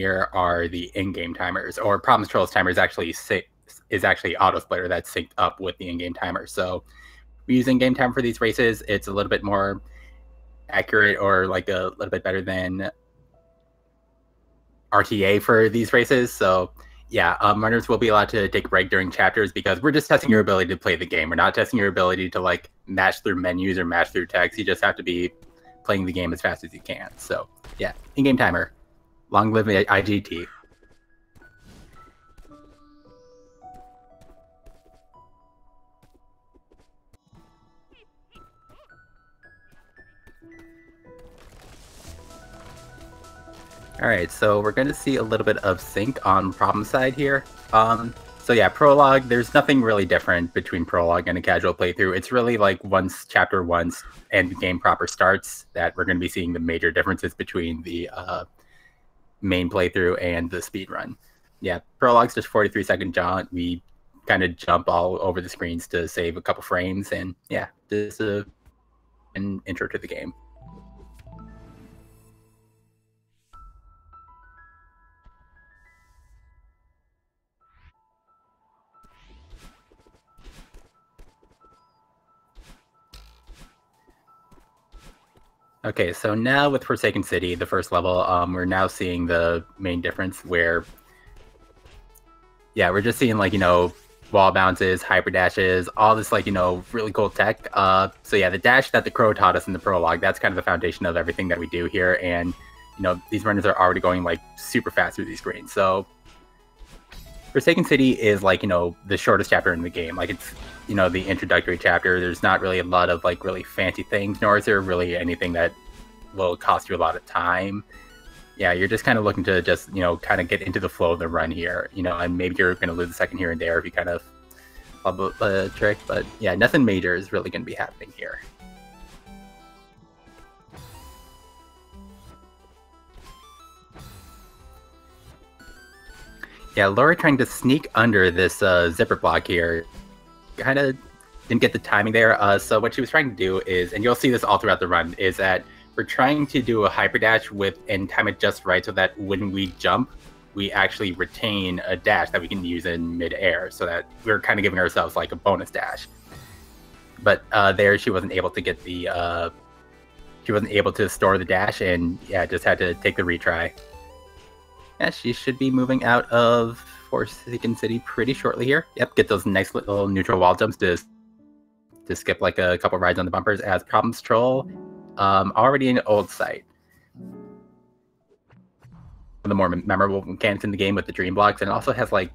here are the in-game timers, or Problem Troll's timer is actually auto splitter that's synced up with the in-game timer. So we use in-game timer for these races. It's a little bit more accurate, or like a little bit better than RTA for these races. So yeah, runners will be allowed to take a break during chapters because we're just testing your ability to play the game. We're not testing your ability to like match through menus or match through text. You just have to be playing the game as fast as you can. So yeah, in-game timer. Long live IGT. All right, so we're going to see a little bit of sync on problem side here. So yeah, prologue, there's nothing really different between prologue and a casual playthrough. It's really like once chapter 1 and the game proper starts that we're going to be seeing the major differences between the main playthrough and the speed run. Yeah, prologue's just 43-second jaunt. We kind of jump all over the screens to save a couple frames, and yeah, this is an intro to the game. Okay, so now with Forsaken City, the first level, we're now seeing the main difference where, yeah, we're just seeing like, you know, wall bounces, hyper dashes, all this like, you know, really cool tech. So yeah, the dash that the Crow taught us in the prologue, that's kind of the foundation of everything that we do here. And, you know, these runners are already going like super fast through these screens. So Forsaken City is like, you know, the shortest chapter in the game. Like it's, you know, the introductory chapter. There's not really a lot of like really fancy things, nor is there really anything that will cost you a lot of time. Yeah, you're just kind of looking to just, you know, kind of get into the flow of the run here, you know, and maybe you're going to lose a second here and there if you kind of flub the trick. But yeah, nothing major is really going to be happening here. Yeah, Laurie trying to sneak under this zipper block here. Kind of didn't get the timing there. So what she was trying to do is, and you'll see this all throughout the run, is that we're trying to do a hyper dash and time it just right so that when we jump, we actually retain a dash that we can use in midair, so that we're kind of giving ourselves like a bonus dash. But there she wasn't able to get the, she wasn't able to store the dash, and yeah, just had to take the retry. Yeah, she should be moving out of Forsaken City pretty shortly here. Yep, get those nice little neutral wall jumps to skip like a couple rides on the bumpers as problemstrol. Already an old site. One of the more memorable mechanics in the game with the dream blocks, and it also has like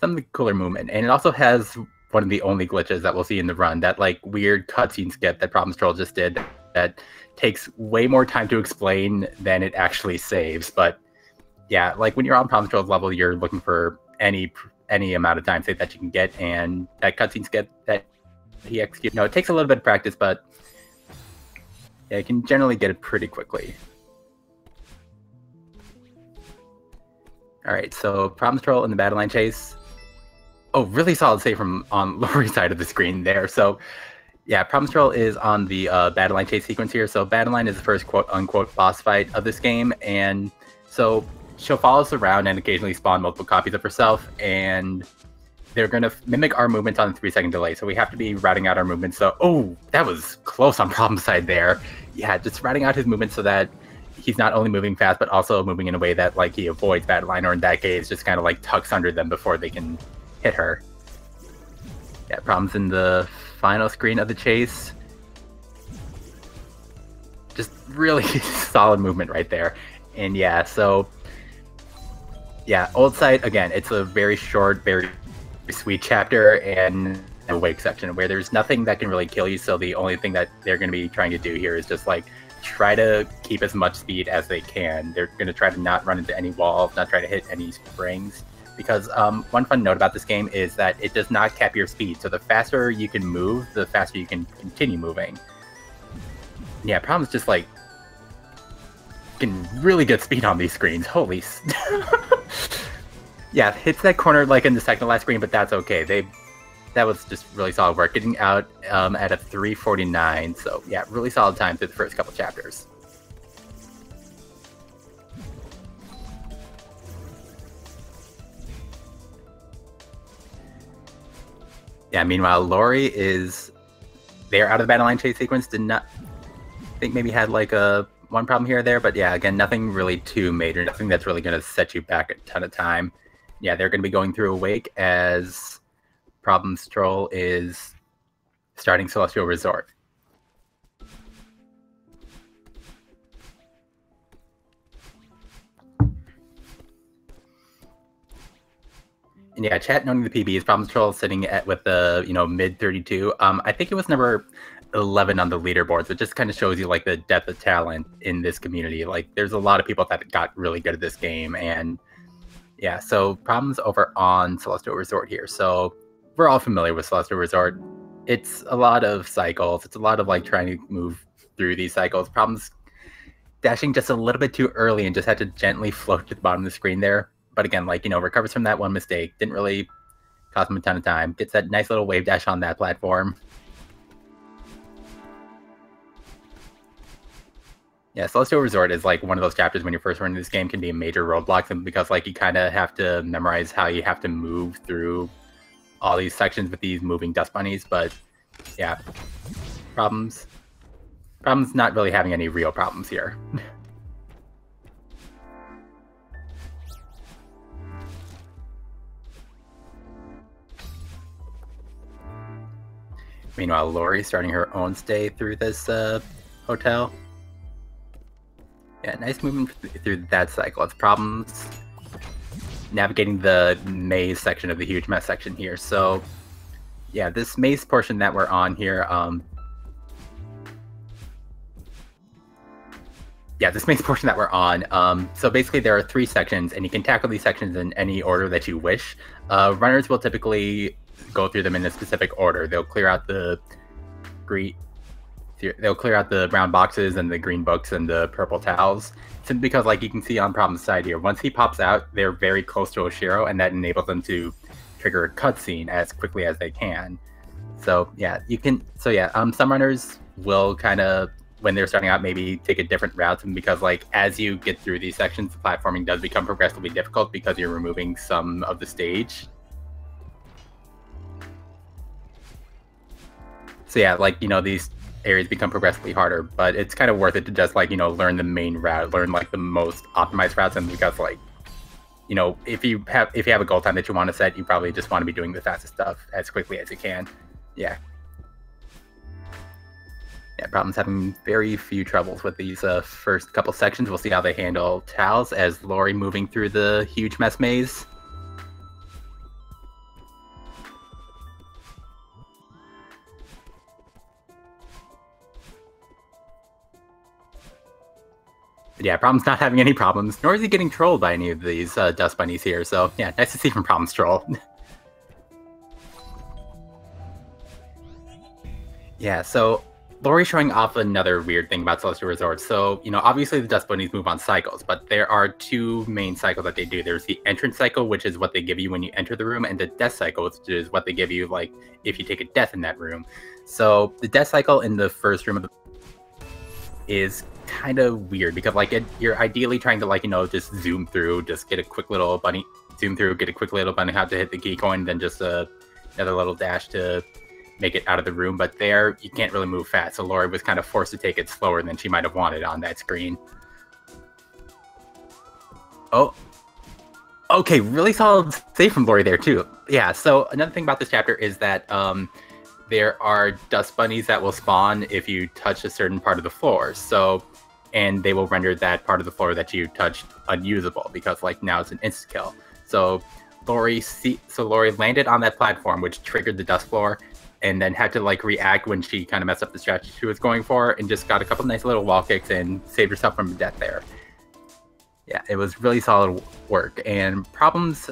some cooler movement, and it also has one of the only glitches that we'll see in the run, that like weird cutscene skip that problemstrol just did that takes way more time to explain than it actually saves. But yeah, like when you're on problemstrol's level, you're looking for any amount of time save that you can get, and that cutscene skip that he executes, it takes a little bit of practice, but yeah, you can generally get it pretty quickly. All right, so problemstrol in the battle line chase. Oh, really solid save from on Laurie's side of the screen there. So yeah, problemstrol is on the battle line chase sequence here. So battle line is the first quote-unquote boss fight of this game, and so she'll follow us around and occasionally spawn multiple copies of herself, and they're going to mimic our movements on a 3-second delay. So we have to be routing out our movements. So, oh, that was close on problem side there. Yeah, just routing out his movements so that he's not only moving fast, but also moving in a way that like he avoids battle line, or in that case, just kind of like tucks under them before they can hit her. Yeah, problems in the final screen of the chase. Just really solid movement right there. And yeah, so yeah, old site, again, it's a very short, very sweet chapter, and a wake section where there's nothing that can really kill you. So the only thing that they're going to be trying to do here is just like try to keep as much speed as they can. They're going to try to not run into any walls, not try to hit any springs. Because one fun note about this game is that it does not cap your speed. So the faster you can move, the faster you can continue moving. Yeah, problem is just like, you can really get speed on these screens. Holy. Yeah, hits that corner like in the second to last screen, but that's okay. That was just really solid work. Getting out at a 3:49. So yeah, really solid time through the first couple chapters. Yeah, meanwhile, Laurie is there out of the battle line chase sequence. Did not think maybe had like a one problem here or there, but yeah, again, nothing really too major, nothing that's really going to set you back a ton of time. Yeah, they're going to be going through a wake as problemstrol is starting Celestial Resort. And yeah, chat noting the PBs, problemstrol sitting at with the mid 32. I think it was number 11 on the leaderboards, which just kind of shows you like the depth of talent in this community. Like there's a lot of people that got really good at this game, and yeah, so problems over on Celestial Resort here. So we're all familiar with Celestial Resort. It's a lot of cycles. It's a lot of like trying to move through these cycles. Problems dashing just a little bit too early and just had to gently float to the bottom of the screen there. But again, like, recovers from that one mistake. Didn't really cost him a ton of time. Gets that nice little wave dash on that platform. Yeah, Celestial Resort is like one of those chapters when you're first running this game can be a major roadblock, because like you kind of have to memorize how you have to move through all these sections with these moving dust bunnies. But yeah, problems not really having any real problems here. Meanwhile, Laurie starting her own stay through this hotel. Yeah, nice movement through that cycle. It's problems navigating the maze section of the huge mess section here. So yeah, this maze portion that we're on here, so basically there are 3 sections, and you can tackle these sections in any order that you wish. Runners will typically go through them in a specific order. They'll clear out the brown boxes and the green books and the purple towels, simply because, like you can see on Problem's side here, once he pops out, they're very close to Oshiro, and that enables them to trigger a cutscene as quickly as they can. So yeah, some runners will kind of, when they're starting out, maybe take a different route, because like as you get through these sections, the platforming does become progressively difficult because you're removing some of the stage. So yeah, like, these areas become progressively harder, but it's kind of worth it to just like, learn the main route, learn like the most optimized routes, and because like, if you have a goal time that you want to set, you probably just want to be doing the fastest stuff as quickly as you can. Yeah. Yeah, Problem's having very few troubles with these first couple sections. We'll see how they handle towels as Laurie moving through the huge mess maze. Yeah, Problem's not having any problems, nor is he getting trolled by any of these dust bunnies here. So yeah, nice to see from problemstrol. Yeah, so Laurie's showing off another weird thing about Celestial Resort. So, obviously the dust bunnies move on cycles, but there are 2 main cycles that they do. There's the entrance cycle, which is what they give you when you enter the room, and the death cycle, which is what they give you like if you take a death in that room. So the death cycle in the first room of the is kind of weird, because like you're ideally trying to like just zoom through, just get a quick little bunny hop to hit the key coin, then just another little dash to make it out of the room. But there you can't really move fast, so Laurie was kind of forced to take it slower than she might have wanted on that screen. Oh, okay, really solid save from Laurie there too. Yeah, so another thing about this chapter is that there are dust bunnies that will spawn if you touch a certain part of the floor. And they will render that part of the floor that you touched unusable, because like now it's an insta kill. So Laurie landed on that platform, which triggered the dust floor, and then had to like react when she kind of messed up the strategy she was going for, and just got a couple nice little wall kicks and saved herself from death there. Yeah, it was really solid work. And Problems,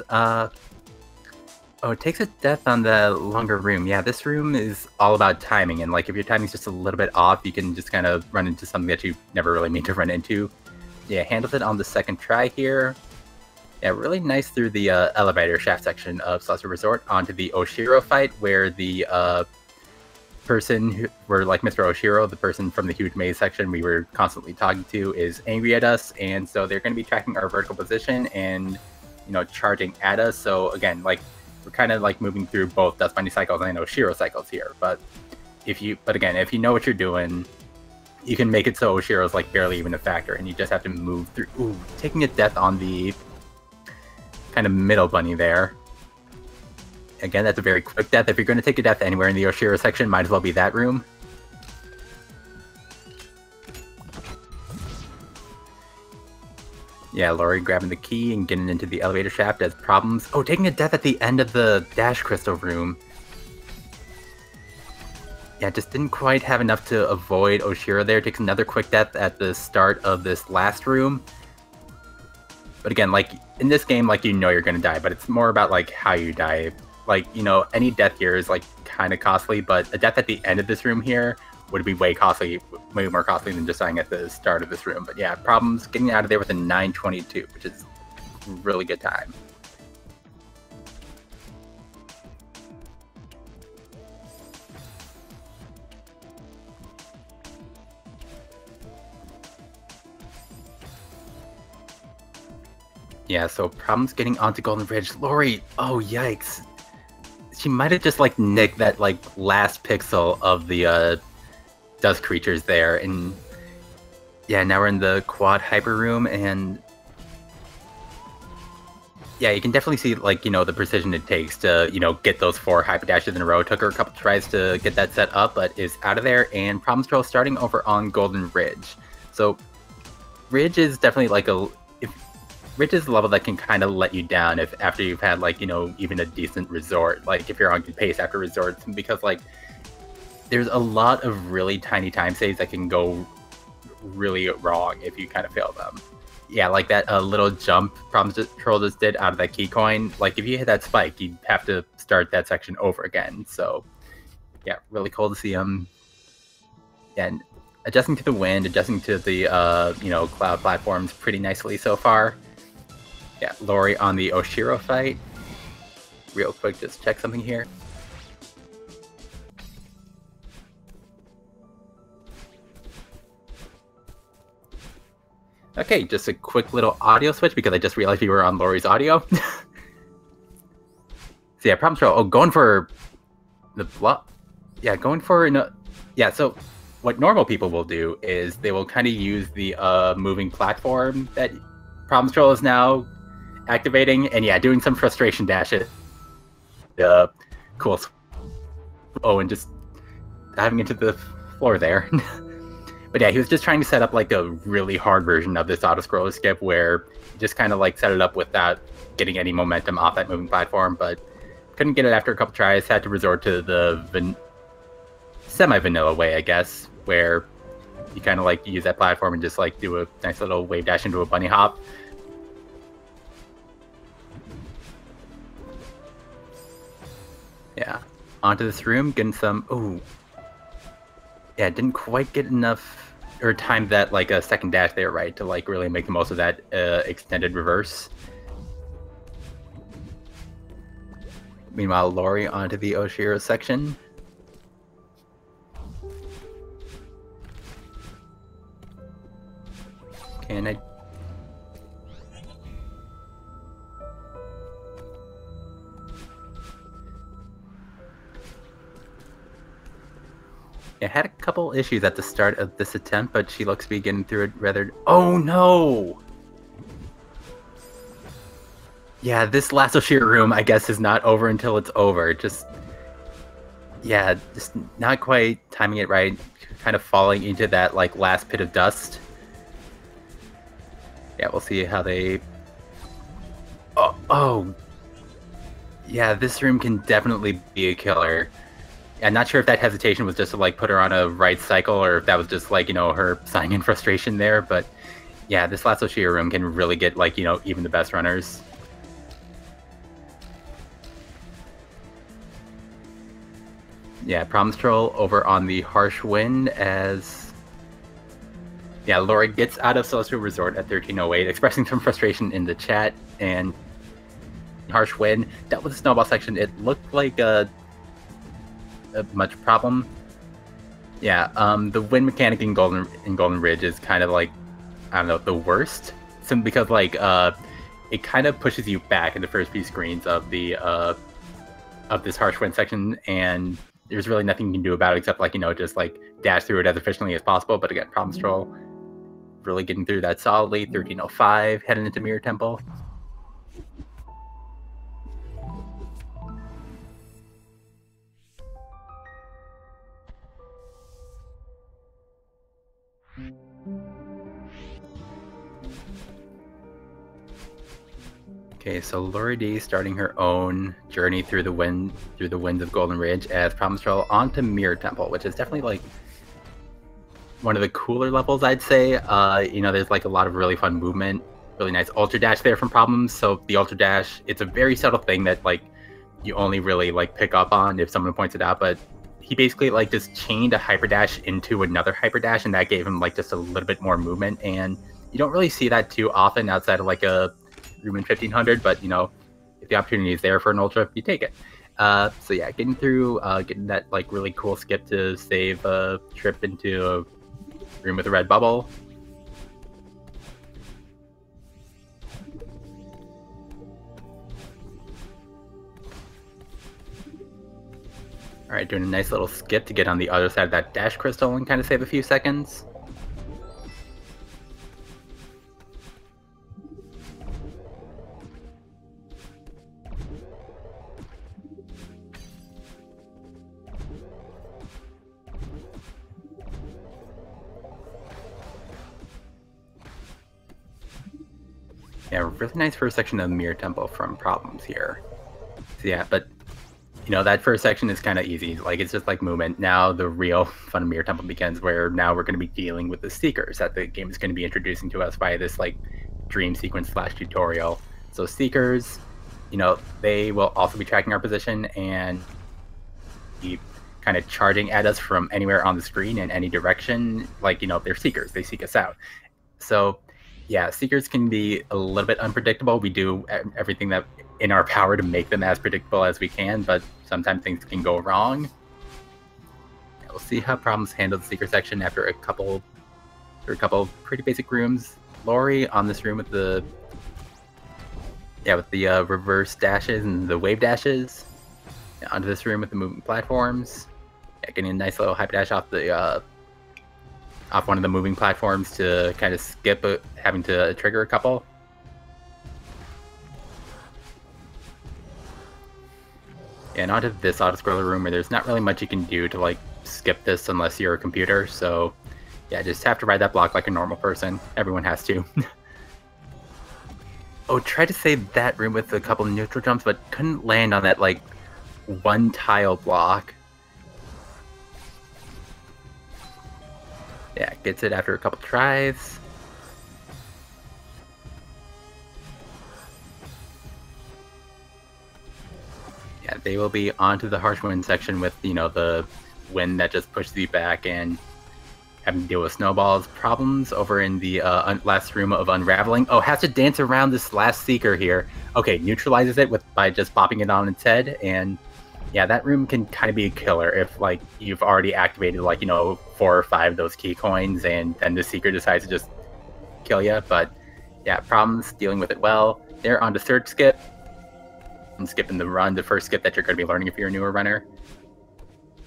it takes a death on the longer room. Yeah, this room is all about timing, and like if your timing's just a little bit off, you can just kind of run into something that you never really mean to run into. Yeah, handled it on the second try here. Yeah, really nice through the elevator shaft section of Celestial Resort onto the Oshiro fight, where the person like Mr. Oshiro, the person from the huge maze section we were constantly talking to, is angry at us, and so they're going to be tracking our vertical position and charging at us. So again, like we're kind of like moving through both Dust Bunny cycles and Oshiro cycles here. But again, if you know what you're doing, you can make it so Oshiro's like barely even a factor, and you just have to move through. Ooh, taking a death on the kind of middle bunny there. Again, that's a very quick death. If you're going to take a death anywhere in the Oshiro section, might as well be that room. Yeah, Laurie grabbing the key and getting into the elevator shaft as problems. Oh, taking a death at the end of the Dash Crystal room. Yeah, just didn't quite have enough to avoid Oshiro there. Takes another quick death at the start of this last room. But again, like, in this game, like, you know you're gonna die, but it's more about, like, how you die. Like, you know, any death here is, like, kind of costly, but a death at the end of this room here would be way more costly than just dying at the start of this room. But yeah, problems getting out of there with a 922, which is a really good time. Yeah, so problems getting onto Golden Ridge. Laurie, oh yikes. She might have just like nicked that like last pixel of the dust creatures there, and yeah, now we're in the quad hyper room, and yeah, you can definitely see like, you know, the precision it takes to, you know, get those 4 hyper dashes in a row. It took her a couple tries to get that set up, but is out of there, and problemstrol starting over on Golden Ridge. So Ridge is definitely like Ridge is the level that can kind of let you down if after you've had like, you know, even a decent resort, like if you're on good pace after resorts, because like there's a lot of really tiny time saves that can go really wrong if you kind of fail them. Yeah, like that little jump problemstrol just did out of that key coin. Like if you hit that spike, you'd have to start that section over again. So yeah, really cool to see him. Yeah, and adjusting to the wind, adjusting to the you know, cloud platforms pretty nicely so far. Yeah, Laurie on the Oshiro fight. Real quick, just check something here. Okay, just a quick little audio switch because I just realized we were on Laurie's audio. So yeah, problemstrol. Oh, going for the block. Yeah, going for yeah. So what normal people will do is they will kind of use the moving platform that problemstrol is now activating, and yeah, doing some frustration dashes. Cool. Oh, and just diving into the floor there. But yeah, he was just trying to set up like a really hard version of this auto-scroller skip where he just kind of like set it up without getting any momentum off that moving platform, but couldn't get it after a couple tries, had to resort to the semi-vanilla way, I guess, where you kind of like use that platform and just like do a nice little wave dash into a bunny hop. Yeah, onto this room, getting some. Oh, yeah, didn't quite get enough or time that like a second dash there, right, to like really make the most of that extended reverse. Meanwhile, Laurie onto the Oshiro section. Can I? I had a couple issues at the start of this attempt, but she looks to be getting through it rather... Oh no! Yeah, this last Oshiro room, I guess, is not over until it's over. Just... Yeah, just not quite timing it right. Kind of falling into that, like, last pit of dust. Yeah, we'll see how they... Oh! Yeah, this room can definitely be a killer. I'm not sure if that hesitation was just to like put her on a right cycle, or if that was just like, you know, her sighing in frustration there. But yeah, this last Oshiro room can really get like, you know, even the best runners. Yeah, problemstrol over on the harsh wind as yeah, Laurie gets out of Celestial Resort at 1308, expressing some frustration in the chat, and harsh wind dealt with the snowball section. It looked like a much problem. Yeah, the wind mechanic in Golden Ridge is kind of like, I don't know, the worst. Simply because like it kind of pushes you back in the first few screens of the of this harsh wind section, and there's really nothing you can do about it except like, you know, just like dash through it as efficiently as possible. But again, problemstrol really getting through that solidly. 1305 heading into Mirror Temple. Okay, so LaurieD starting her own journey through the winds of Golden Ridge as problemstrol onto Mirror Temple, which is definitely like one of the cooler levels, I'd say. You know, there's like a lot of really fun movement, really nice ultra dash there from Problems. So the ultra dash, it's a very subtle thing that like you only really like pick up on if someone points it out, but he basically like just chained a hyper dash into another hyper dash, and that gave him like just a little bit more movement. And you don't really see that too often outside of like a room in 1500, but you know, if the opportunity is there for an ultra, you take it. So yeah, getting through, getting that like really cool skip to save a trip into a room with a red bubble. Alright, doing a nice little skip to get on the other side of that dash crystal and kind of save a few seconds. Yeah, really nice first section of the Mirror Temple from Problems here. So yeah, but you know, that first section is kind of easy. Like, it's just like movement. Now the real fun of Mirror Temple begins, where now we're going to be dealing with the Seekers that the game is going to be introducing to us via this like dream sequence / tutorial. So Seekers, you know, they will also be tracking our position and be kind of charging at us from anywhere on the screen in any direction. Like, you know, they're Seekers. They seek us out. So yeah, Seekers can be a little bit unpredictable. We do everything that in our power to make them as predictable as we can, but sometimes things can go wrong. Yeah, we'll see how Problems handle the Seeker section after a couple pretty basic rooms. Laurie on this room with the reverse dashes and the wave dashes. Yeah, onto this room with the moving platforms. Yeah, getting a nice little hyper dash off the off one of the moving platforms to kind of skip having to trigger a couple. And onto this auto-scroller room where there's not really much you can do to like skip this unless you're a computer. So yeah, just have to ride that block like a normal person. Everyone has to. Oh, tried to save that room with a couple neutral jumps, but couldn't land on that like one tile block. Yeah, gets it after a couple tries. Yeah, they will be onto the harsh wind section with, you know, the wind that just pushes you back and having to deal with snowballs. Problems over in the last room of unraveling. Oh, has to dance around this last Seeker here. Okay, neutralizes it by just popping it on its head, and yeah, that room can kind of be a killer if, like, you've already activated, like, you know, 4 or 5 of those key coins, and then the Seeker decides to just kill you. But yeah, Problems dealing with it well. They're on to third skip. And skipping the run, the first skip that you're going to be learning if you're a newer runner.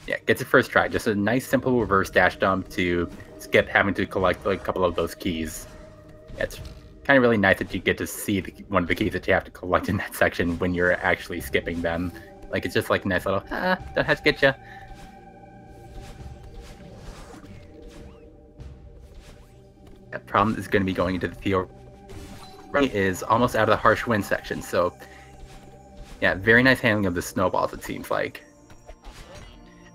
Yeah, gets it first try. Just a nice, simple reverse dash dump to skip having to collect like, a couple of those keys. Yeah, it's kind of really nice that you get to see one of the keys that you have to collect in that section when you're actually skipping them. Like, it's just like a nice little, don't have to get you. That Problem is going to be going into the Theo. Is almost out of the harsh wind section, so yeah, very nice handling of the snowballs, it seems like.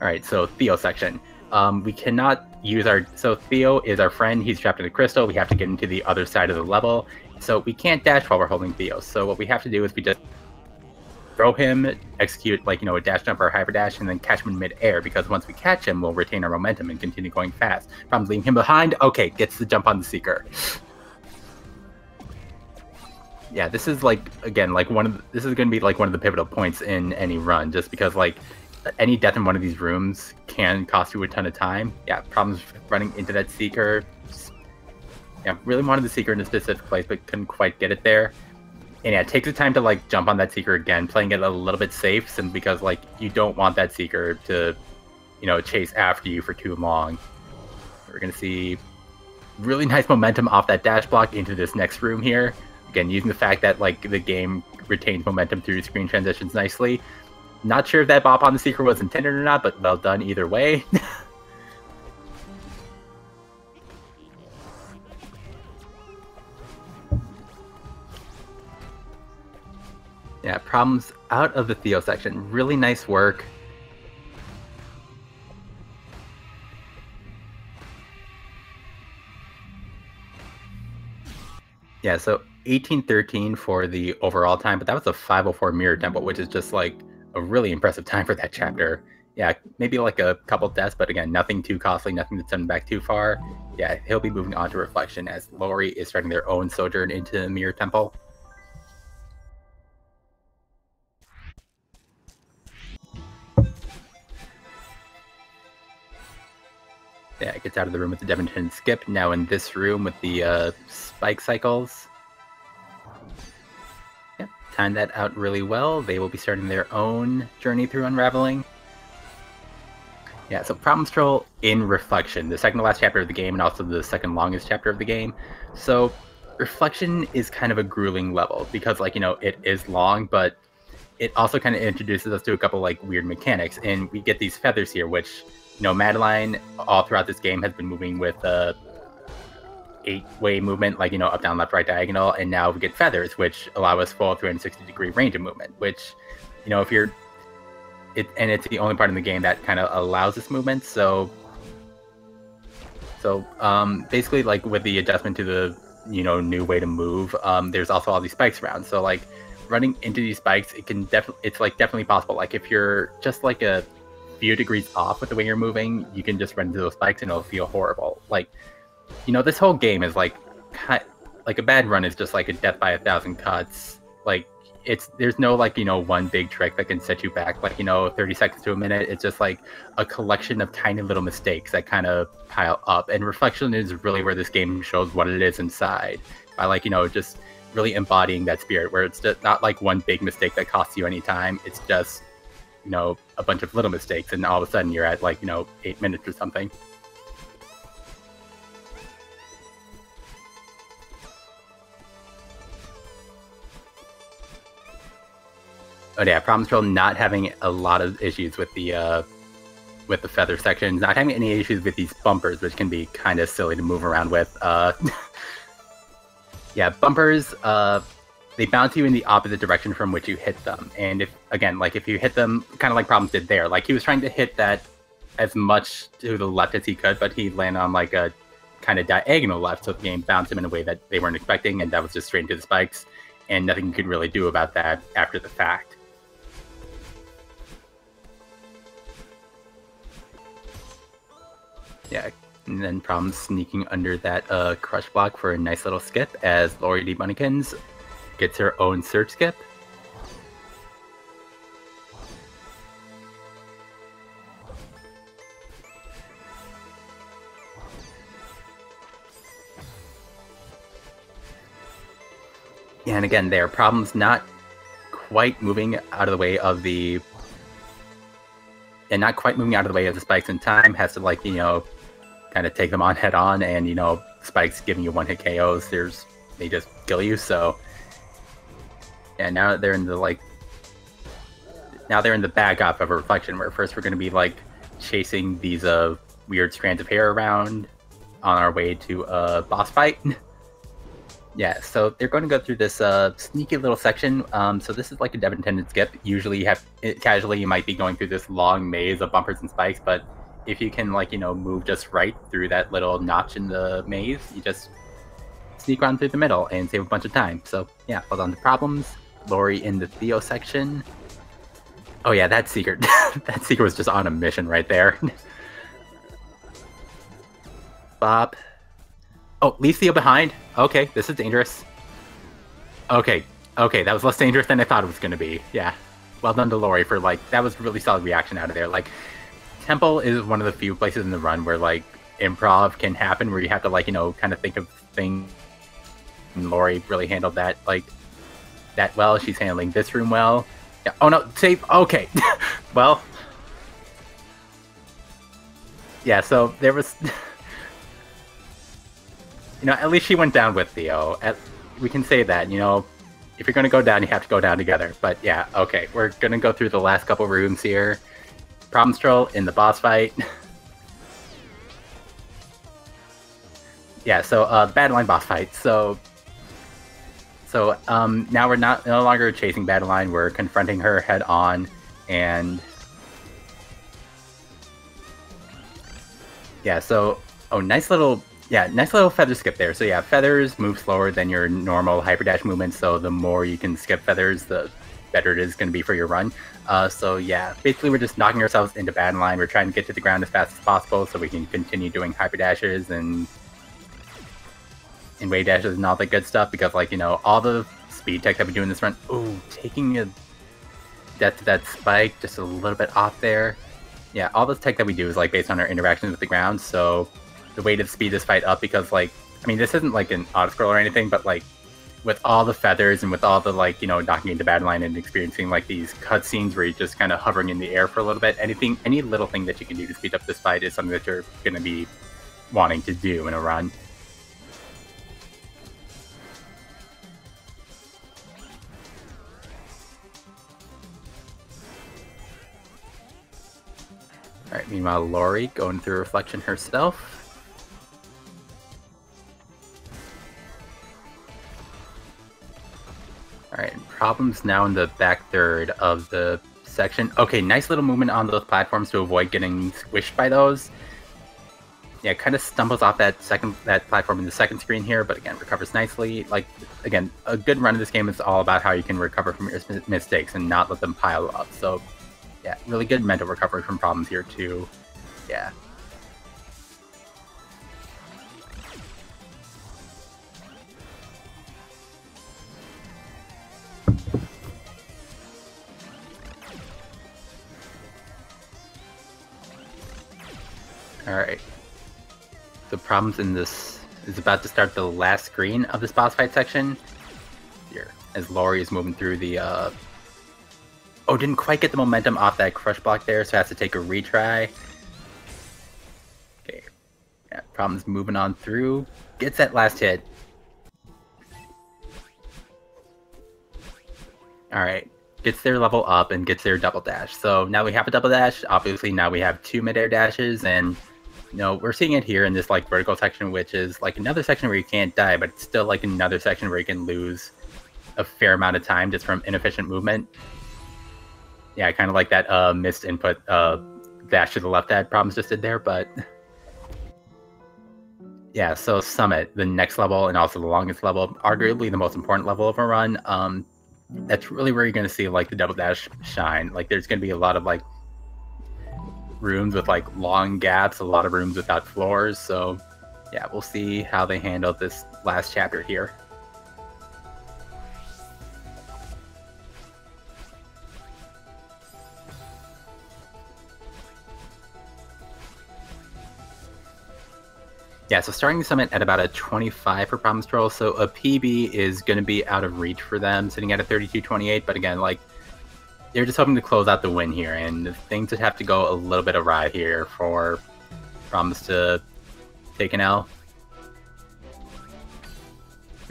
Alright, so Theo section. We cannot use our... So Theo is our friend. He's trapped in the crystal. We have to get into the other side of the level. So we can't dash while we're holding Theo. So what we have to do is we just throw him, execute, like, you know, a dash jump or a hyper dash, and then catch him in mid-air, because once we catch him, we'll retain our momentum and continue going fast. Problems leaving him behind. Okay, gets the jump on the Seeker. Yeah, this is like, again, like this is going to be like one of the pivotal points in any run, just because like any death in one of these rooms can cost you a ton of time. Yeah, Problems running into that Seeker. Yeah, really wanted the Seeker in a specific place, but couldn't quite get it there. And yeah, it takes the time to like jump on that Seeker again, playing it a little bit safe, simply because like you don't want that Seeker to, you know, chase after you for too long. We're gonna see really nice momentum off that dash block into this next room here. Again, using the fact that like the game retains momentum through screen transitions nicely. Not sure if that bop on the Seeker was intended or not, but well done either way. Yeah, problems out of the Theo section. Really nice work. Yeah, so 1813 for the overall time, but that was a 504 mirror tempo, which is just like a really impressive time for that chapter. Yeah, maybe like a couple deaths, but again, nothing too costly, nothing to send him back too far. Yeah, he'll be moving on to Reflection as Laurie is starting their own sojourn into Mirror Temple. Yeah, it gets out of the room with the Devonton skip. Now in this room with the spike cycles. Yep, timed that out really well. They will be starting their own journey through Unraveling. Yeah, so problemstrol in Reflection, the second to last chapter of the game and also the second longest chapter of the game. So Reflection is kind of a grueling level because, like, you know, it is long, but it also kind of introduces us to a couple like weird mechanics, and we get these feathers here, which, you know, Madeline all throughout this game has been moving with a 8-way movement, like, you know, up, down, left, right, diagonal, and now we get feathers, which allow us full 360-degree range of movement, which, you know, if you're and it's the only part in the game that kind of allows this movement. So basically, like with the adjustment to the, you know, new way to move, there's also all these spikes around. So like running into these spikes, it's like definitely possible. Like if you're just like a few degrees off with the way you're moving, you can just run into those spikes and it'll feel horrible. Like, you know, this whole game is like a bad run is just like a death by 1,000 cuts. Like, there's no like, you know, one big trick that can set you back like, you know, 30 seconds to a minute. It's just like a collection of tiny little mistakes that kind of pile up, and Reflection is really where this game shows what it is inside by, like, you know, just really embodying that spirit where it's just not like one big mistake that costs you any time. It's just, you know, a bunch of little mistakes, and all of a sudden you're at like, you know, 8 minutes or something. But yeah, problemstrol not having a lot of issues with the feather sections, not having any issues with these bumpers, which can be kind of silly to move around with. Yeah, bumpers, they bounce you in the opposite direction from which you hit them. And if you hit them, kind of like Problems did there, like he was trying to hit that as much to the left as he could, but he landed on like a kind of diagonal left, so the game bounced him in a way that they weren't expecting, and that was just straight into the spikes, and nothing you could really do about that after the fact. Yeah, and then Problems sneaking under that crush block for a nice little skip as LaurieDBunnykins gets her own search skip. Yeah, and again, there, Problems not quite moving out of the way of the... And not quite moving out of the way of the spikes in time, has to, like, you know, kind of take them on head on, and, you know, spikes giving you one-hit KOs, they just kill you, so... Yeah, now they're in the, like... Now they're in the back off of a Reflection, where first we're going to be, like, chasing these weird strands of hair around on our way to a boss fight. Yeah, so they're going to go through this sneaky little section. So this is like a dev intended skip. Usually casually you might be going through this long maze of bumpers and spikes, but if you can, like, you know, move just right through that little notch in the maze, you just sneak around through the middle and save a bunch of time. So yeah, hold on to Problems. Laurie in the Theo section. Oh yeah, that Seeker. That Seeker was just on a mission right there. Bob. Oh, leave Theo behind? Okay, this is dangerous. Okay, that was less dangerous than I thought it was going to be. Yeah, well done to Laurie for, like, that was really solid reaction out of there. Like, Temple is one of the few places in the run where, like, improv can happen, where you have to, like, you know, kind of think of things. And Laurie really handled that, like, that well. She's handling this room well. Yeah. Oh no, save. Okay. Well. Yeah, so there was... at least she went down with Theo. We can say that, if you're going to go down, you have to go down together. But yeah, okay, we're going to go through the last couple rooms here. Problemstrol in the boss fight. Yeah, so Battleline boss fight. So now we're no longer chasing Battleline, we're confronting her head on, and yeah, so nice little feather skip there. So yeah, feathers move slower than your normal hyperdash movement, so the more you can skip feathers, the better it is going to be for your run. So yeah, basically we're just knocking ourselves into Battleline. We're trying to get to the ground as fast as possible so we can continue doing hyperdashes and wave dashes and all that good stuff, because all the speed tech that we do in this run. Ooh, taking a death to that spike just a little bit off there. Yeah, all this tech that we do is based on our interactions with the ground, so the way to speed this fight up, because this isn't an auto scroll or anything, but with all the feathers and with all the knocking into Battleline and experiencing these cutscenes where you're just kind of hovering in the air for a little bit, any little thing that you can do to speed up this fight is something that you're going to be wanting to do in a run. Alright, meanwhile, Laurie going through Reflection herself. Alright, Problem's now in the back third of the section. Okay, nice little movement on those platforms to avoid getting squished by those. Yeah, kind of stumbles off that platform in the second screen here, but again, recovers nicely. Again, a good run of this game is all about how you can recover from your mistakes and not let them pile up. So yeah, really good mental recovery from Problems here too. Yeah. Alright. The Problems in this is about to start the last screen of this boss fight section. Here, as Laurie is moving through the Oh, didn't quite get the momentum off that crush block there, so has to take a retry. Okay. Yeah, Problem's moving on through. Gets that last hit. Alright. Gets their level up and gets their double dash. So now we have a double dash. Obviously now we have 2 mid-air dashes, and we're seeing it here in this vertical section, which is another section where you can't die, but it's still another section where you can lose a fair amount of time just from inefficient movement. Yeah, I kind of like that missed input dash to the left that Problems just did there, but yeah, so Summit, the next level and also the longest level, arguably the most important level of a run. That's really where you're going to see the double dash shine. There's going to be a lot of rooms with long gaps, a lot of rooms without floors, so yeah, we'll see how they handle this last chapter here. Yeah, so starting the summit at about a 25 for problemstrol, so a PB is going to be out of reach for them, sitting at a 32.28, but again, they're just hoping to close out the win here, and things would have to go a little bit awry here for Problems to take an L.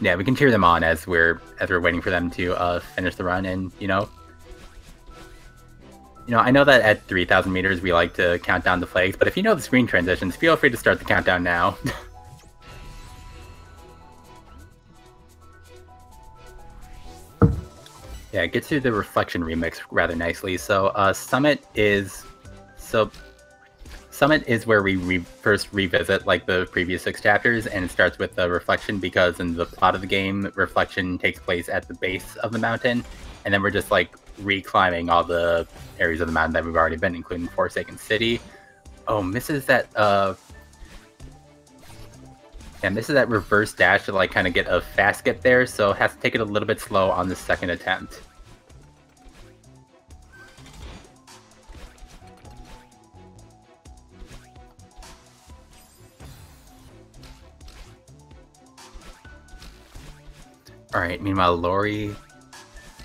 Yeah, we can cheer them on as we're waiting for them to finish the run, and I know that at 3,000 meters we like to count down the flags, but if you know the screen transitions, feel free to start the countdown now. Yeah, it gets through the Reflection remix rather nicely. So Summit is where we first revisit the previous 6 chapters, and it starts with the Reflection because in the plot of the game, Reflection takes place at the base of the mountain, and then we're just reclimbing all the areas of the mountain that we've already been, including Forsaken City. Oh, misses that misses that reverse dash to kind of get a fast skip there, so has to take it a little bit slow on the second attempt. Alright, meanwhile Laurie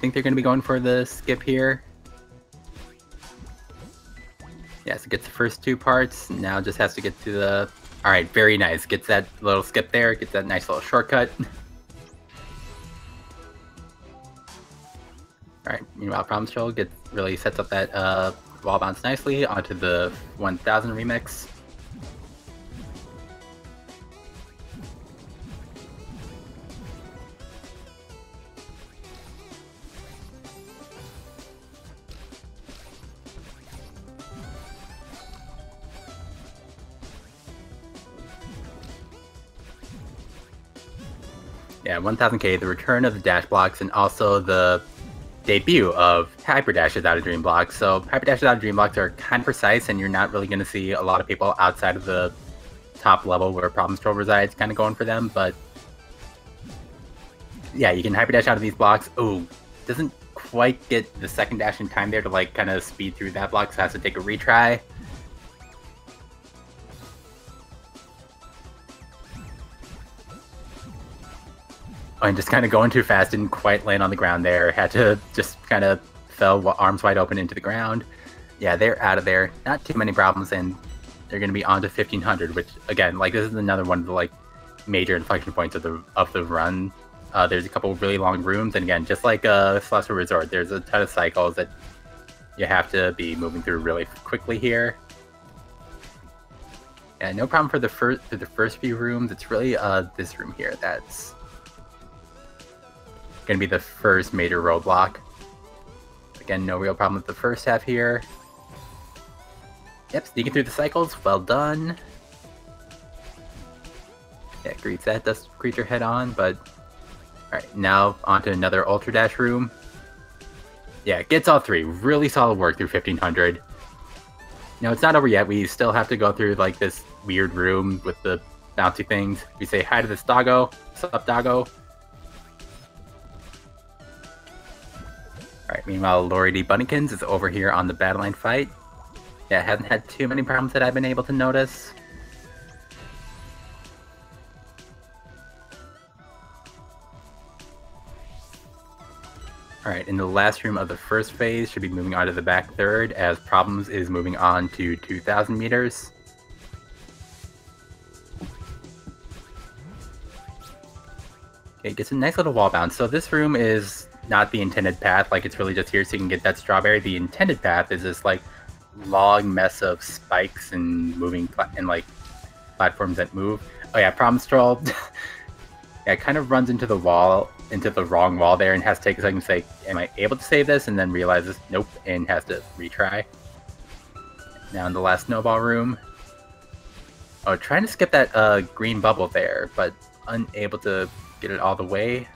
think they're going to be going for the skip here. Yeah, so gets the first 2 parts. Now just has to get to the... Alright, very nice. Gets that little skip there. Gets that nice little shortcut. Alright, meanwhile, problemstrol really sets up that wall bounce nicely onto the 1000 remix. Yeah, 1000k, the return of the dash blocks, and also the debut of hyper dashes out of dream blocks. So hyper dashes out of dream blocks are kind of precise, and you're not really going to see a lot of people outside of the top level where problemstrol resides kind of going for them. But yeah, you can hyper dash out of these blocks. Oh, doesn't quite get the second dash in time there to like kind of speed through that block, so has to take a retry. And just kind of going too fast, didn't quite land on the ground there. Had to just kind of fell arms wide open into the ground. Yeah, they're out of there. Not too many problems, and they're going to be on to 1500, which again, like this is another one of the like major inflection points of the run. There's a couple of really long rooms, and again, just like Celeste Resort, there's a ton of cycles that you have to be moving through really quickly here. And no problem for the first few rooms. It's really this room here that's going to be the first major roadblock. Again, no real problem with the first half here. Yep, sneaking through the cycles. Well done. Yeah, greets that dust creature head on, but alright, now onto another Ultra Dash room. Yeah, gets all 3. Really solid work through 1500. No, it's not over yet. We still have to go through like this weird room with the bouncy things. We say hi to this doggo. Sup, doggo? Alright, meanwhile, LaurieDBunnykins is over here on the battle line fight. Yeah, hasn't had too many problems that I've been able to notice. Alright, in the last room of the first phase, should be moving on to the back third, as Problems is moving on to 2000 meters. Okay, gets a nice little wall bounce. So this room is not the intended path, like it's really just here so you can get that strawberry. The intended path is this like long mess of spikes and moving and like platforms that move. Oh yeah, problemstrol. Yeah, it kind of runs into the wall, into the wrong wall there, and has to take a second to say, am I able to save this? And then realizes nope, and has to retry. Now in the last snowball room. Oh, trying to skip that green bubble there, but unable to get it all the way.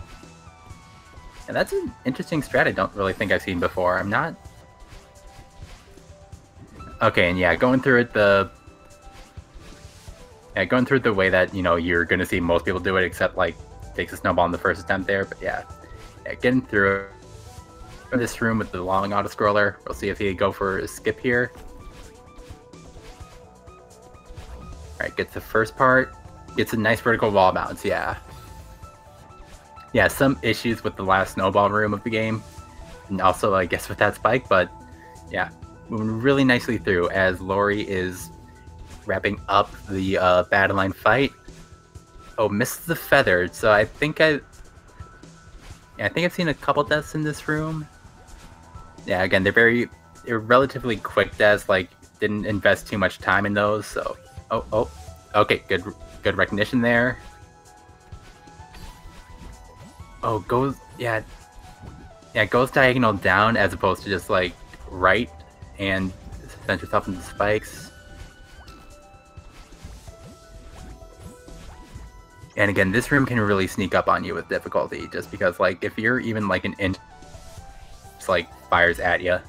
And that's an interesting strat I don't really think I've seen before. I'm not... Okay, and yeah, going through it the way that, you know, you're going to see most people do it, except, like, takes a snowball in the first attempt there. But yeah, getting through this room with the long auto-scroller. We'll see if he go for a skip here. Alright, gets the first part. Gets a nice vertical wall bounce, yeah. Yeah, some issues with the last snowball room of the game, and also I guess with that spike, but yeah, moving really nicely through as Laurie is wrapping up the battle line fight. Oh, missed the feather. So I think I've seen a couple deaths in this room. Yeah, again, they're relatively quick deaths. Like, didn't invest too much time in those. So, okay, good recognition there. Oh, goes diagonal down as opposed to just like right, and sends yourself into spikes. And again, this room can really sneak up on you with difficulty, just because like if you're even like an inch, it's like fires at you.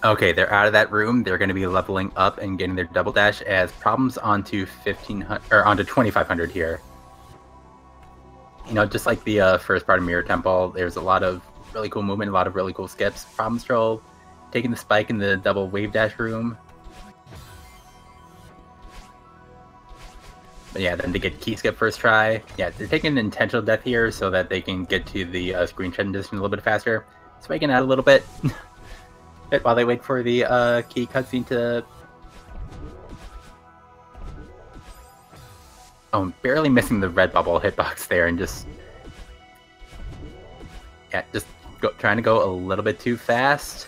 Okay, they're out of that room. They're going to be leveling up and getting their double dash as Problems onto 1500 or onto 2500 here. You know, just like the first part of Mirror Temple, there's a lot of really cool movement, a lot of really cool skips. Problemstrol taking the spike in the double wave dash room. But yeah, then they get key skip first try. Yeah, they're taking an intentional death here so that they can get to the screen transition a little bit faster. Spiking out a little bit. While they wait for the key cutscene to... Oh, I'm barely missing the red bubble hitbox there and just... Yeah, just trying to go a little bit too fast.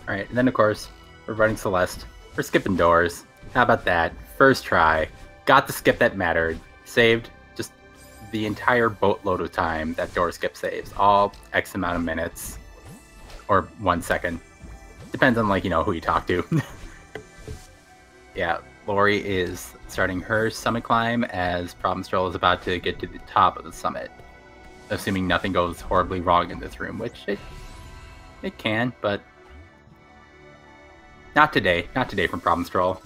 Alright, and then of course, we're running Celeste. We're skipping doors. How about that? First try. Got the skip that mattered. Saved just the entire boatload of time that door skip saves. All X amount of minutes. Or 1 second. Depends on, like, you know, who you talk to. Yeah, Laurie is starting her summit climb as problemstrol is about to get to the top of the summit. Assuming nothing goes horribly wrong in this room, which it can, but not today. Not today from problemstrol.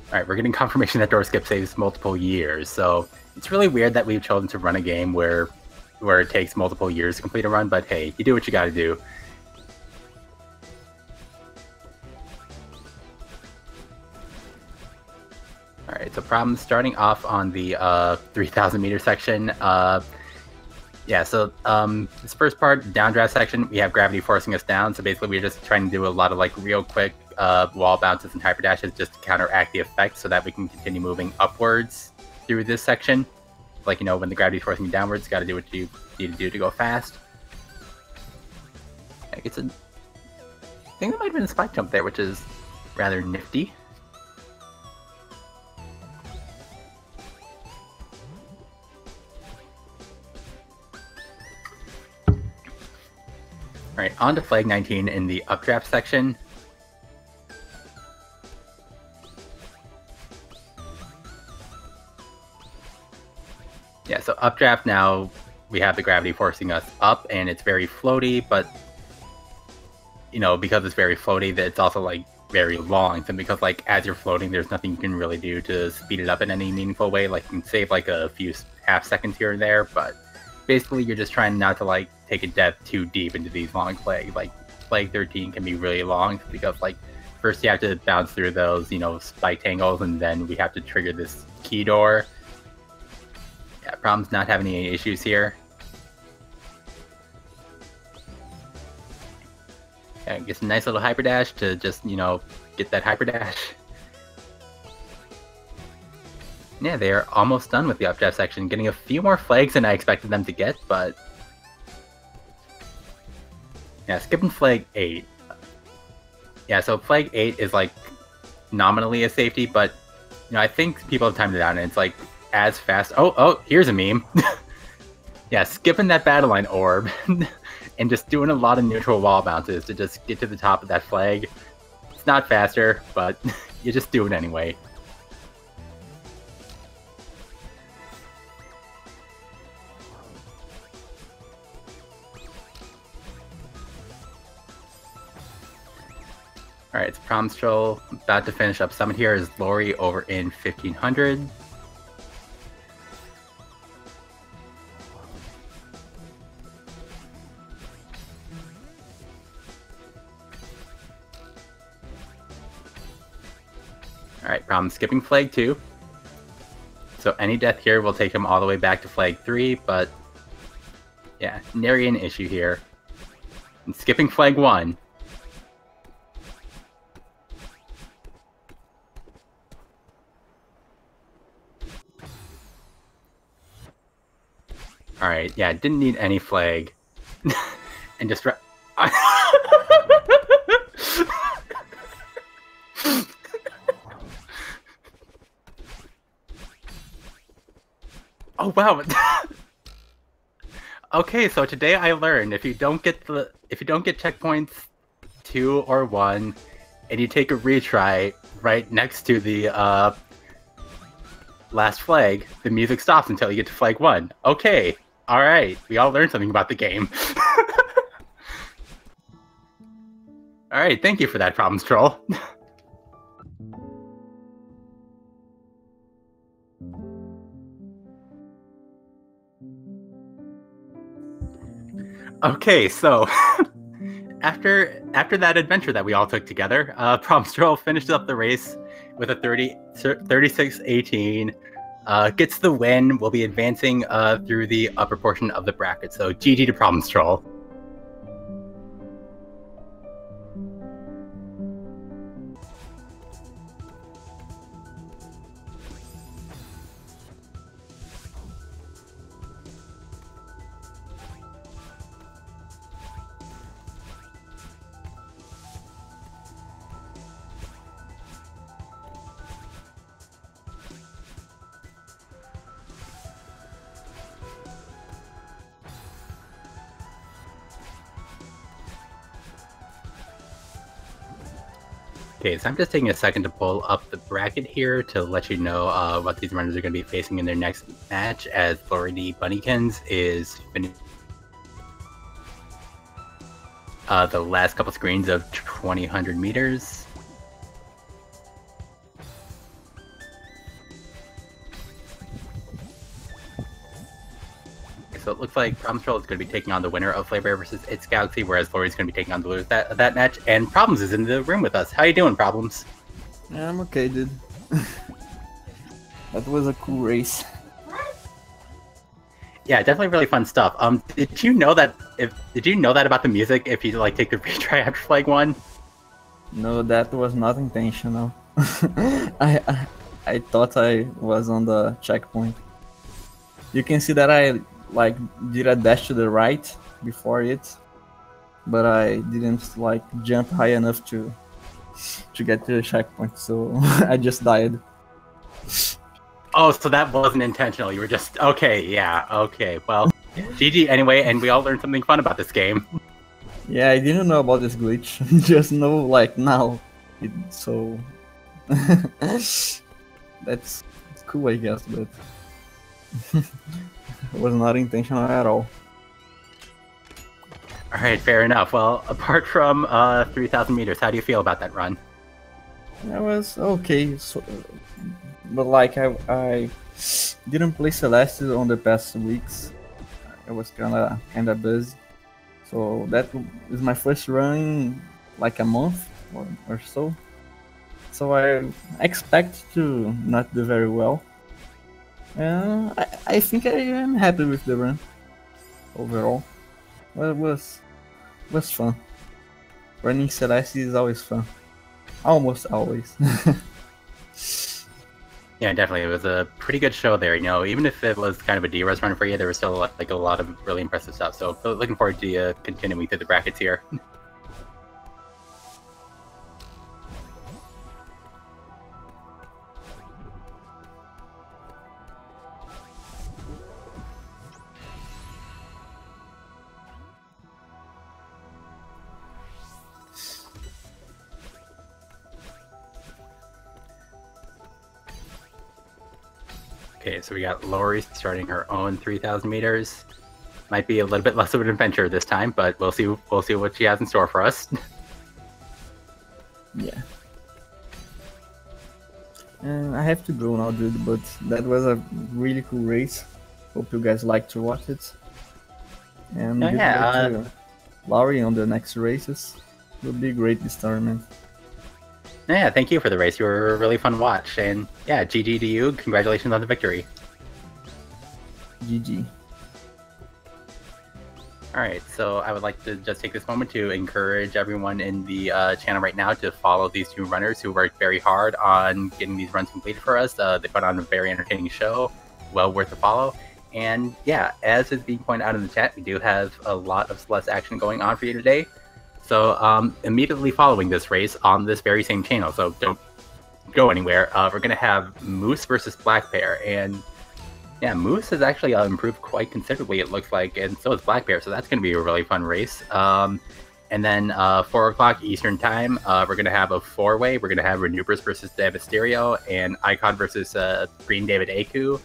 Alright, we're getting confirmation that door skip saves multiple years, so it's really weird that we've chosen to run a game where it takes multiple years to complete a run, but hey, you do what you gotta do. Alright, so problem starting off on the 3,000 meter section. Yeah, so this first part, downdraft section, we have gravity forcing us down, so basically we're just trying to do a lot of like real quick wall bounces and hyperdashes just to counteract the effect so that we can continue moving upwards through this section. Like, you know, when the gravity's forcing you downwards, you gotta do what you need to do to go fast. I think there might have been a spike jump there, which is rather nifty. Alright, on to flag 19 in the updraft section. Yeah, so updraft now, we have the gravity forcing us up, and it's very floaty, but, you know, because it's very floaty, that it's also, like, very long. So because, like, as you're floating, there's nothing you can really do to speed it up in any meaningful way. Like, you can save, like, a few half seconds here and there, but basically you're just trying not to, like, take a death too deep into these long flags. Like, flag 13 can be really long, because, like, first you have to bounce through those, you know, spike tangles, and then we have to trigger this key door. Yeah, problem's not having any issues here. Yeah, get some nice little hyper dash to just, you know, get that hyper dash. Yeah, they are almost done with the updraft section, getting a few more flags than I expected them to get, but yeah, skipping flag 8. Yeah, so flag 8 is like nominally a safety, but you know, I think people have timed it out and it's like as fast. Oh, here's a meme. Yeah, skipping that battle line orb and just doing a lot of neutral wall bounces to just get to the top of that flag. It's not faster, but you just do it anyway. Alright, it's problemstrol about to finish up summit here. Is Laurie over in 1500. Alright, problem skipping flag 2. So any death here will take him all the way back to flag 3, but yeah, nary an issue here. And skipping flag 1. Alright, yeah, didn't need any flag. And just oh wow. Okay, so today I learned if you don't get checkpoints 2 or 1, and you take a retry right next to the last flag, the music stops until you get to flag 1. Okay, all right, we all learned something about the game. All right, thank you for that, problemstrol. Okay, so after that adventure that we all took together, problemstrol finished up the race with a 36-18. Gets the win. Will be advancing through the upper portion of the bracket. So GG to problemstrol. Okay, so I'm just taking a second to pull up the bracket here to let you know what these runners are going to be facing in their next match, as LaurieDBunnykins is finishing the last couple screens of 2000 meters. So it looks like problemstrol is going to be taking on the winner of Flavor versus Its Galaxy, whereas Laurie's going to be taking on the loser of that match. And Problems is in the room with us. How you doing, Problems? Yeah, I'm okay, dude. That was a cool race. Yeah, definitely really fun stuff. Did you know that about the music if you like take the retry after flag 1? No, that was not intentional. I thought I was on the checkpoint. You can see that I like did a dash to the right before it, but I didn't like jump high enough to get to the checkpoint, so I just died. Oh, so that wasn't intentional. You were just okay. Yeah. Okay. Well, GG anyway, and we all learned something fun about this game. Yeah, I didn't know about this glitch. Just know like now. So that's cool, I guess, but it was not intentional at all. All right, fair enough. Well, apart from 3,000 meters, how do you feel about that run? It was okay, so, but like I didn't play Celeste on the past weeks. I was kinda busy, so that is my first run in like a month or so. So I expect to not do very well. I think I am happy with the run overall. Well, it was fun. Running Celeste is always fun. Almost always. Yeah, definitely. It was a pretty good show there. You know, even if it was kind of a DRS run for you, there was still like a lot of really impressive stuff. So looking forward to you continuing through the brackets here. Okay, so we got Laurie starting her own 3,000 meters. Might be a little bit less of an adventure this time, but we'll see. We'll see what she has in store for us. Yeah. I have to go now, dude. But that was a really cool race. Hope you guys like to watch it. And good luck to Laurie on the next races. It will be great this tournament. Yeah, thank you for the race. You were a really fun watch. And yeah, GG to you. Congratulations on the victory. GG. Alright, so I would like to just take this moment to encourage everyone in the channel right now to follow these two runners who worked very hard on getting these runs completed for us. They put on a very entertaining show, well worth a follow. And yeah, as is being pointed out in the chat, we do have a lot of Celeste action going on for you today. So immediately following this race on this very same channel, so don't go anywhere, we're going to have Moose versus Black Bear. And Yeah, Moose has actually improved quite considerably, it looks like, and so is Black Bear, so that's going to be a really fun race. And then 4 o'clock Eastern Time, we're going to have a 4-way. We're going to have Renewbers versus Devasterio and Icon versus Green David Aku.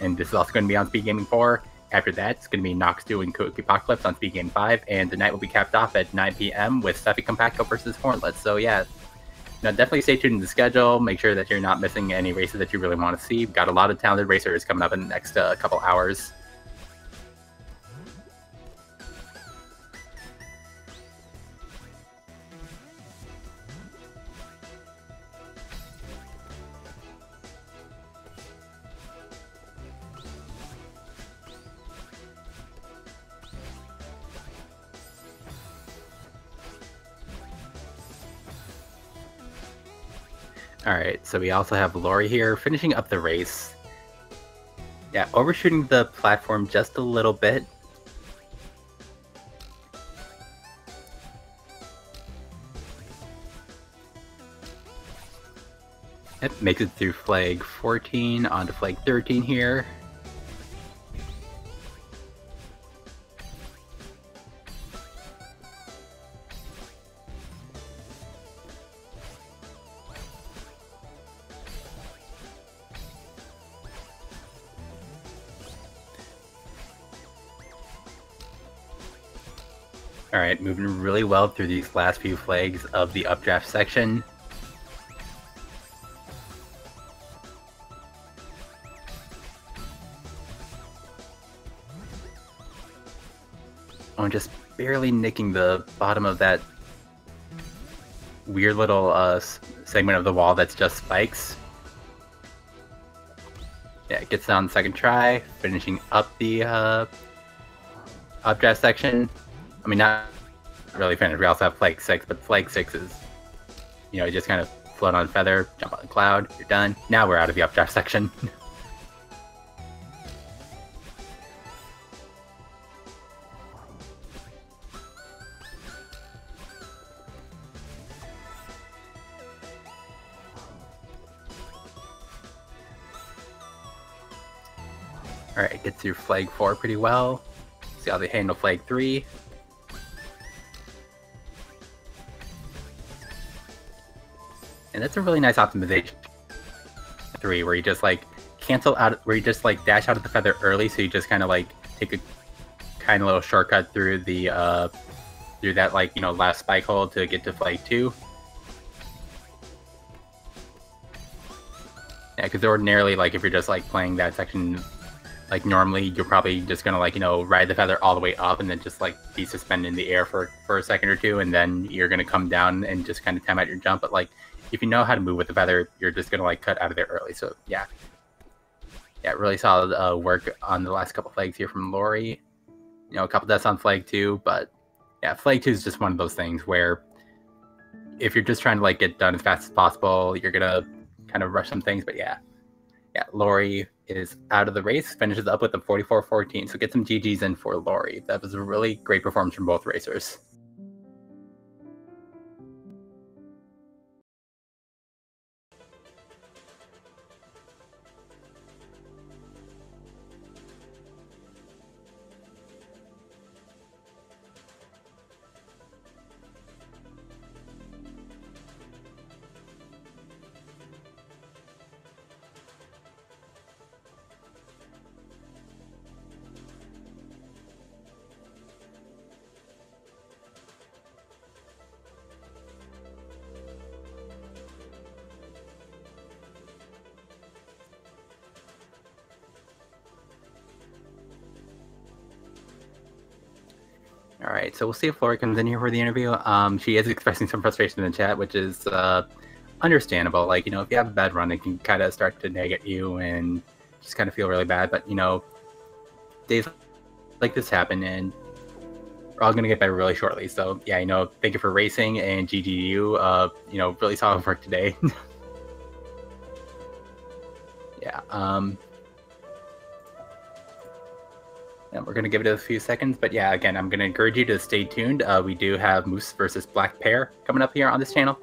And this is also going to be on Speed Gaming 4. After that, it's going to be Nox 2 and Cookie Apocalypse on Speed Game 5. And the night will be capped off at 9 p.m. with Stuffy Compacto versus Hornlets. So yeah, definitely stay tuned to the schedule. Make sure that you're not missing any races that you really want to see. We've got a lot of talented racers coming up in the next couple hours. Alright, so we also have Laurie here, finishing up the race. Yeah, overshooting the platform just a little bit. Yep, makes it through flag 14, onto flag 13 here. Alright, moving really well through these last few flags of the updraft section. I'm just barely nicking the bottom of that weird little segment of the wall that's just spikes. Yeah, it gets on the second try, finishing up the updraft section. I mean, not really finished. We also have flag 6, but flag 6 is, you just kind of float on feather, jump on the cloud, you're done. Now we're out of the updraft section. Alright, get through flag 4 pretty well. See how they handle flag 3. And that's a really nice optimization 3, where you just cancel out, where you just dash out of the feather early, so you just kind of take a kind of little shortcut through the through that last spike hole to get to flag 2. Yeah, because ordinarily if you're just playing that section normally, you're probably just gonna ride the feather all the way up and then just be suspended in the air for a second or two, and then you're gonna come down and just kind of time out your jump. But if you know how to move with the feather, you're just gonna cut out of there early. So yeah, really solid work on the last couple flags here from Laurie. A couple deaths on flag 2, but yeah, flag 2 is just one of those things where if you're just trying to get done as fast as possible, you're gonna kind of rush some things. But yeah, Laurie is out of the race, finishes up with a 44-14. So get some GGs in for Laurie. That was a really great performance from both racers. All right, so we'll see if Laurie comes in here for the interview. She is expressing some frustration in the chat, which is understandable. If you have a bad run, it can kind of start to nag at you and just kind of feel really bad. But days like this happen, and we're all gonna get better really shortly. So yeah, thank you for racing, and GGU. Really solid work today. Yeah. And we're going to give it a few seconds, but yeah, again, I'm going to encourage you to stay tuned. We do have Moose versus Black Pear coming up here on this channel.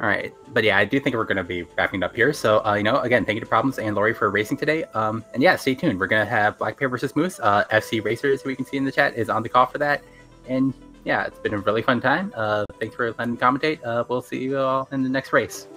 All right, but yeah, I do think we're going to be wrapping it up here. So, you know, again, thank you to Problems and Laurie for racing today. And yeah, stay tuned. We're going to have Black Bear versus Moose. FC Racers, who we can see in the chat, is on the call for that. And yeah, it's been a really fun time. Thanks for letting me commentate. We'll see you all in the next race.